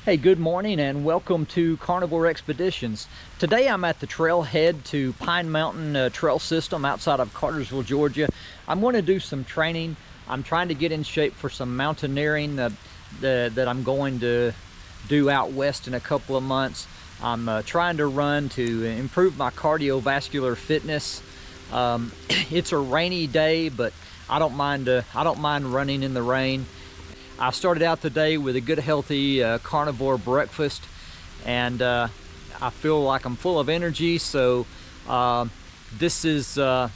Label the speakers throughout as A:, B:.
A: Hey, good morning and welcome to Carnivore Expeditions. Today I'm at the trailhead to Pine Mountain Trail System outside of Cartersville, Georgia. I'm going to do some training. I'm trying to get in shape for some mountaineering that I'm going to do out west in a couple of months. I'm trying to run to improve my cardiovascular fitness. It's a rainy day, but I don't mind running in the rain. I started out the day with a good healthy carnivore breakfast, and I feel like I'm full of energy. So this is I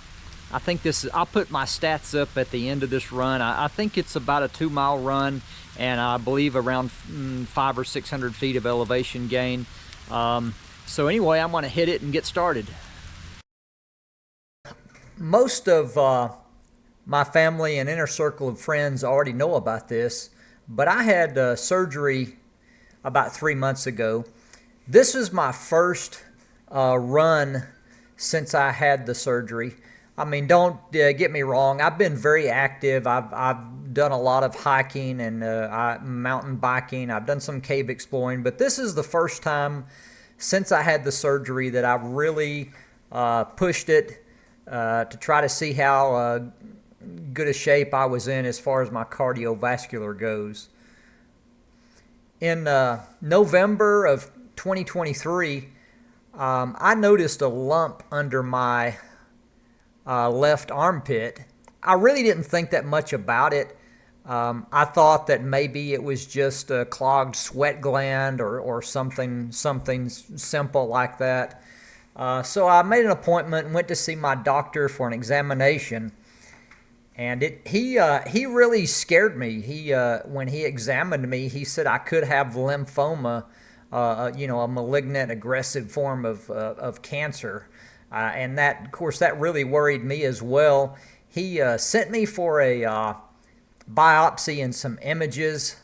A: think I'll put my stats up at the end of this run. I think it's about a 2-mile run, and I believe around 500 or 600 feet of elevation gain. So anyway, I'm going to hit it and get started. Most of my family and inner circle of friends already know about this, but I had surgery about 3 months ago. This is my first run since I had the surgery. I mean, don't get me wrong. I've been very active. I've done a lot of hiking and mountain biking. I've done some cave exploring, but this is the first time since I had the surgery that I've really pushed it to try to see how good a shape I was in as far as my cardiovascular goes. In November of 2023, I noticed a lump under my left armpit. I really didn't think that much about it. I thought that maybe it was just a clogged sweat gland or something simple like that. So I made an appointment and went to see my doctor for an examination. And he really scared me. When he examined me, he said I could have lymphoma, a malignant, aggressive form of cancer, and that, of course, that really worried me as well. He sent me for a biopsy and some images,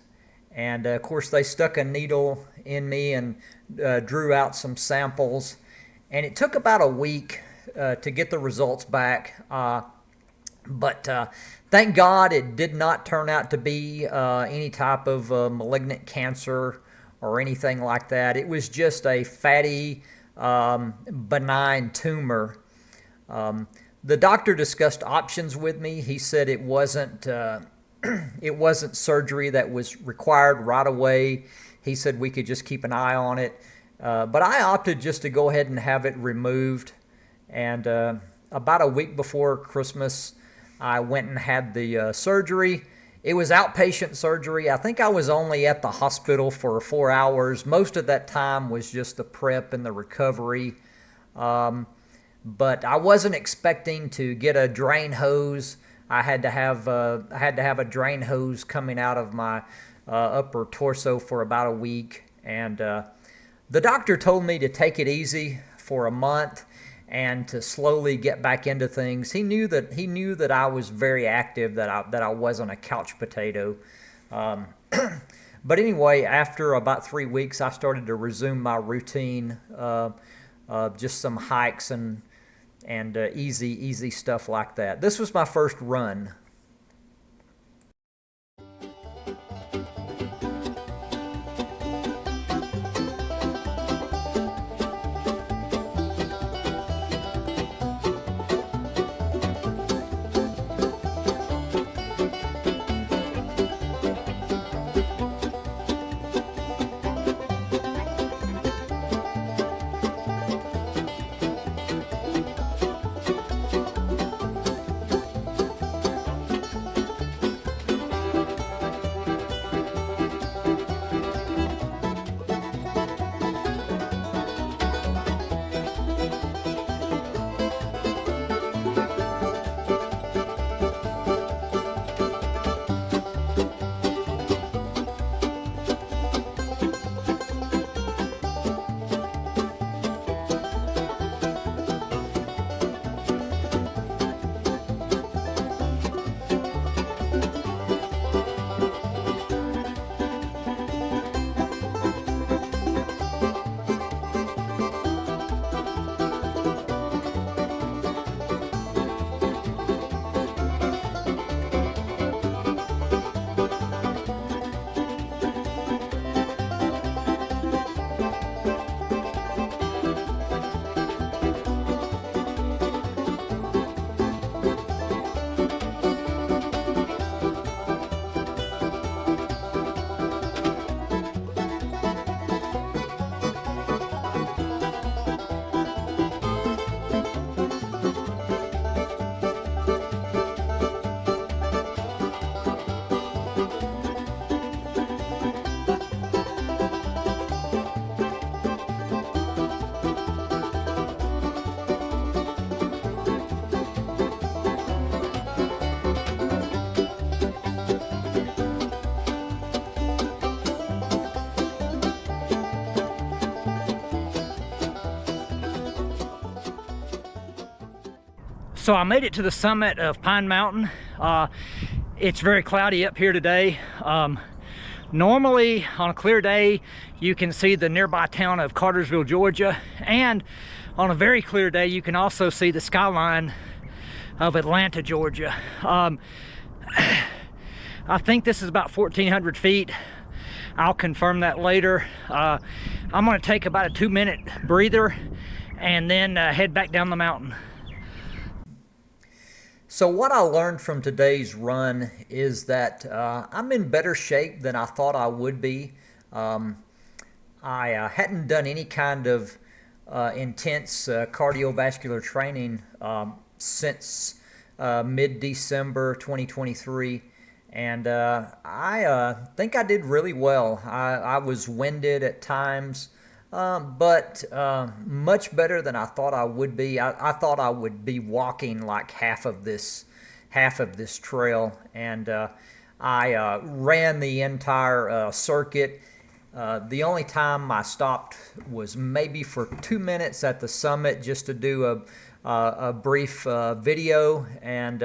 A: and of course they stuck a needle in me and drew out some samples, and it took about a week to get the results back. But thank God it did not turn out to be any type of malignant cancer or anything like that. It was just a fatty, benign tumor. The doctor discussed options with me. He said it wasn't surgery that was required right away. He said we could just keep an eye on it. But I opted just to go ahead and have it removed. And about a week before Christmas, I went and had the surgery. It was outpatient surgery. I think I was only at the hospital for 4 hours. Most of that time was just the prep and the recovery. But I wasn't expecting to get a drain hose. I had to have a drain hose coming out of my upper torso for about a week. And the doctor told me to take it easy for a month and to slowly get back into things. He knew that I was very active, that I wasn't a couch potato. But anyway, after about 3 weeks, I started to resume my routine, just some hikes and easy stuff like that. This was my first run.
B: So I made it to the summit of Pine Mountain. It's very cloudy up here today. Normally on a clear day you can see the nearby town of Cartersville, Georgia, and on a very clear day you can also see the skyline of Atlanta, Georgia. I think this is about 1,400 feet. I'll confirm that later. I'm going to take about a 2-minute breather and then head back down the mountain.
A: So what I learned from today's run is that I'm in better shape than I thought I would be. I hadn't done any kind of intense cardiovascular training since mid-December 2023, and I think I did really well. I was winded at times, but much better than I thought I would be. I thought I would be walking like half of this trail, and I ran the entire circuit. The only time I stopped was maybe for 2 minutes at the summit just to do a brief video, and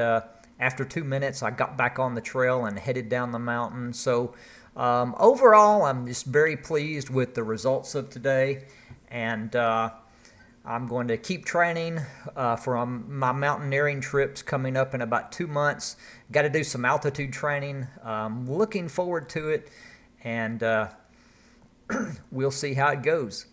A: after 2 minutes I got back on the trail and headed down the mountain. So overall, I'm just very pleased with the results of today, and I'm going to keep training for my mountaineering trips coming up in about 2 months. Got to do some altitude training. Looking forward to it, and we'll see how it goes.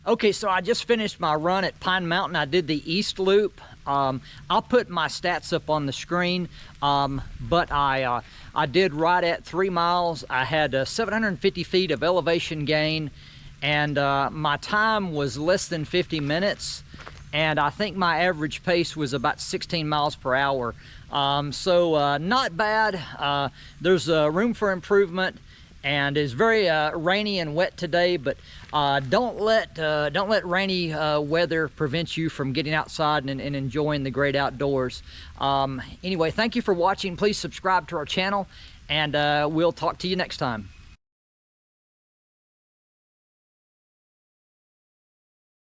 B: Okay, so I just finished my run at Pine Mountain. I did the East Loop. I'll put my stats up on the screen, but I did right at 3 miles. I had 750 feet of elevation gain, and my time was less than 50 minutes, and I think my average pace was about 16 miles per hour. So not bad. There's room for improvement, and it's very rainy and wet today, but don't let rainy weather prevent you from getting outside and enjoying the great outdoors. Anyway, thank you for watching. Please subscribe to our channel, and we'll talk to you next time.